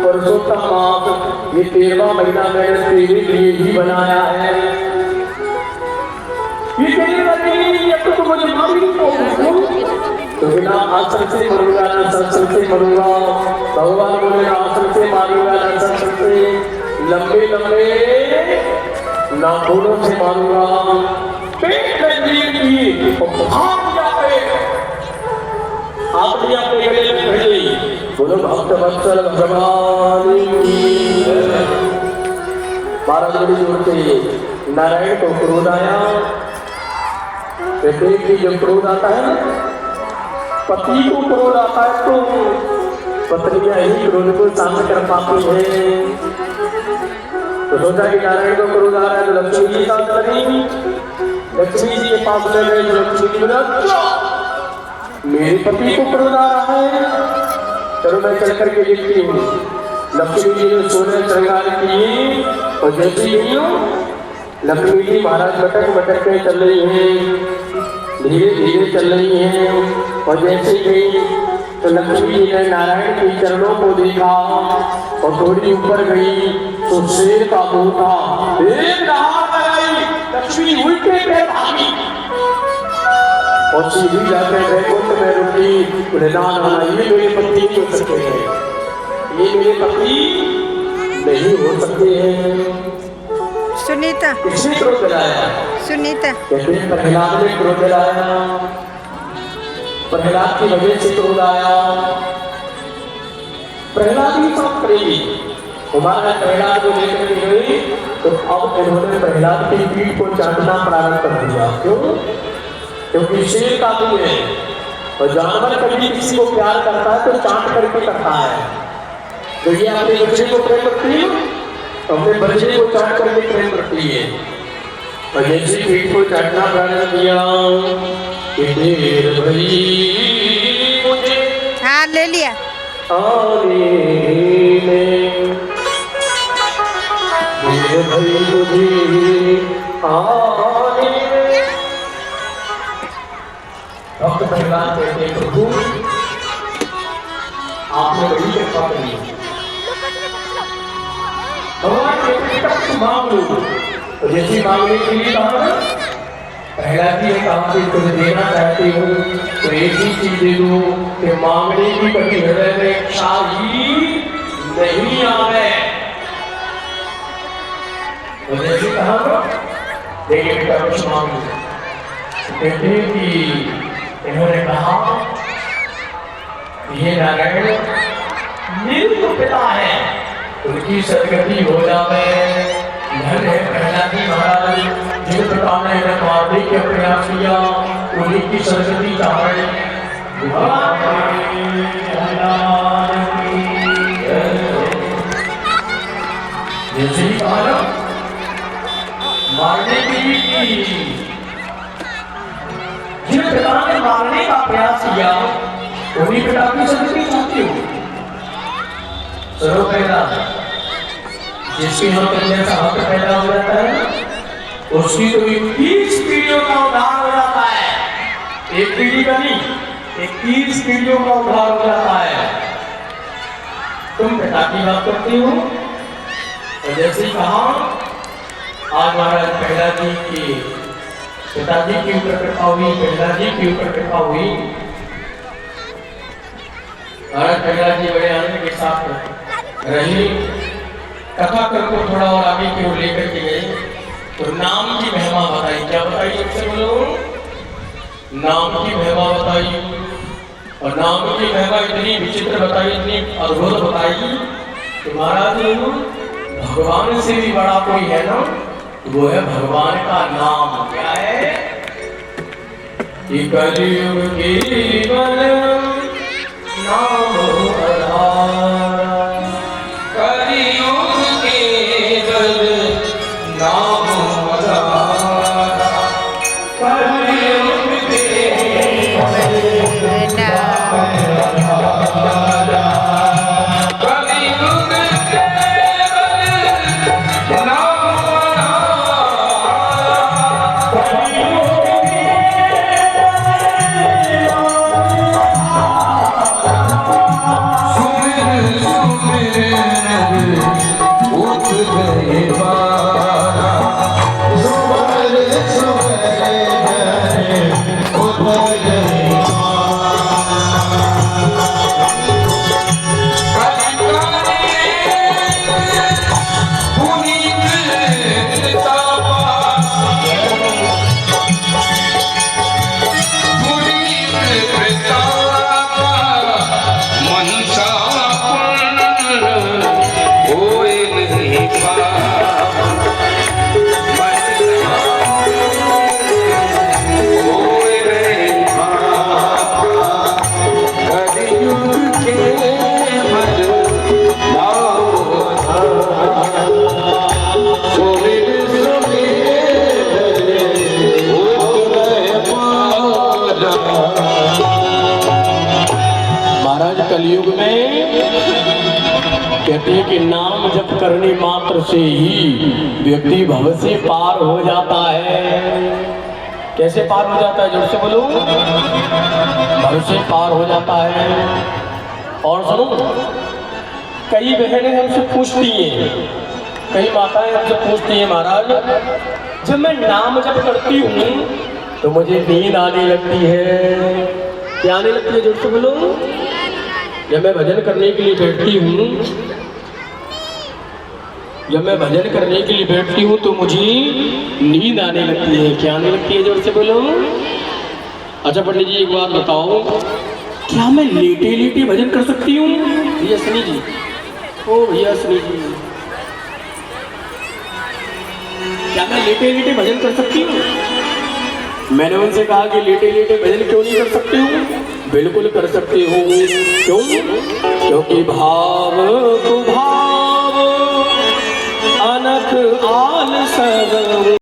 पुरुषोत्तम मास ये 13वां महीना मैंने तेरे लिए ही बनाया है। ये तेरे लिए तो मुझे मालूम तो बिना आसन से मरूंगा ना संसन से मरूंगा। भगवान बोले आसन से मारूंगा ना संसन से, लंबे लंबे नाखूनों से मारूंगा। पेट में दी आपने अपने गले में भेजी। बोलो भक्त वत्सल भगवान की। 12 जोड़ी जोड़ते नारायण को क्रोध आया। कहते कि जब क्रोध आता है ना, पति को क्रोध आता है तो पत्नियां ही क्रोध को शांत कर पाती है। तो सोचा कि नारायण को क्रोध आ रहा है तो लक्ष्मी जी शांत करेंगी। लक्ष्मी जी के पास ले गए। लक्ष्मी जी बोला मेरे पति को क्रोध आ रहा है, चलो मैं चल करके देखती हूँ। लक्ष्मी जी ने सोने श्रृंगार किए और जैसे ही लक्ष्मी जी महाराज मटक मटक के चल रही हैं, धीरे धीरे चल रही हैं। और जैसे गई तो लक्ष्मी जी ने नारायण के चरणों को देखा और थोड़ी ऊपर गई तो शेर का मुंह था। एक दहाड़ लगाई, लक्ष्मी उल्टे पे भागी और सीधी जाकर वैकुंठ में रुकी। बोले ना ये मेरे पति नहीं हो सकते हैं, ये मेरे पति नहीं हो सकते हैं। सुनीता किसने क्रोध दिलाया? सुनीता कहते हैं प्रहलाद ने क्रोध दिलाया। प्रहलाद की वजह से क्रोध आया। प्रहलाद ही सब प्रेमी हमारा प्रहलाद को लेकर के गई तो अब इन्होंने प्रहलाद की पीठ को चाटना प्रारंभ कर दिया। क्यों? क्योंकि शेर का भी है और जानवर कभी किसी को प्यार करता है तो चाट करके करता है। तो ये अपने बच्चे को प्रेम करती है, अपने बच्चे को चाट करके प्रेम करती है। और जैसे पीठ को चाटना प्रारंभ किया मुझे हाँ ले लिया आने में, भाई मुझे आने में। भक्त प्रहलाद कहते हैं प्रभु आपने बड़ी कृपा करी। भगवान कहते हैं मांग लो। तो जैसी मांगने के लिए कहा प्रहलाद जी ने कहा कि तुझे देना चाहती हूँ तो एक ही चीज दे दो कि मांगने की कभी हृदय में इच्छा ही नहीं आवे। तो जैसे कहा देखिए बेटा कुछ मांग लो। कहते हैं कि इन्होंने कहा ये नारायण मेरे तो पिता है, उनकी सदगति हो जावे। धन है प्रहलाद जी महाराज जिन प्रकार ने इन्हें मारने के प्रयास किया, उन्हीं की सदगति चाहे। जैसे ही कहा ना मारने की, जिन पिता ने मारने का प्रयास किया उन्हीं पिता की सदगति चाहती हूँ। चलो पहला जिसके यहाँ कन्या का हक पैदा हो जाता है उसकी तो 21 पीढ़ियों का उद्धार हो जाता है। एक पीढ़ी का नहीं, 21 पीढ़ियों का उद्धार हो जाता है। तुम पिता की बात करते हो। और जैसे ही कहा आज महाराज प्रहलाद जी की पिताजी के ऊपर कृपा हुई, प्रहलाद जी के ऊपर कृपा हुई। महाराज प्रहलाद जी बड़े आनंद के साथ रहे। कथा को थोड़ा और आगे की ओर लेकर के गए तो नाम की महिमा बताई। क्या बताई? सबसे बोलो नाम की महिमा बताई। और नाम की महिमा इतनी विचित्र बताई, इतनी अद्भुत बताई कि महाराज भगवान से भी बड़ा कोई है ना, वो है भगवान का नाम। क्या है? कलियुग केवल नाम आधार, कलियुग केवल नाम आधार, कलियुग केवल नाम कहते हैं कि नाम जप करने मात्र से ही व्यक्ति भव से पार हो जाता है। कैसे पार हो जाता है, जोर से बोलो। भव से पार हो जाता है। और सुनो, कई बहनें हमसे पूछती हैं, कई माताएं हमसे पूछती हैं, महाराज जब मैं नाम जप करती हूँ तो मुझे नींद आने लगती है। क्या आने लगती है, जोर से बोलो। जब मैं भजन करने के लिए बैठती हूँ, जब मैं भजन करने के लिए बैठती हूँ तो मुझे नींद आने लगती है। क्या आने लगती है, जोर से बोलो। अच्छा पंडित जी एक बात बताओ, क्या मैं लेटे लेटे भजन कर सकती हूँ? भैया सुनी जी, ओ भैया सुनी जी, क्या मैं लेटे लेटे भजन कर सकती हूँ? मैंने उनसे कहा कि लेटे लेटे भजन क्यों नहीं कर सकते हो? बिल्कुल कर सकते हो। क्यों? क्योंकि भाव को भाव अनख आल सब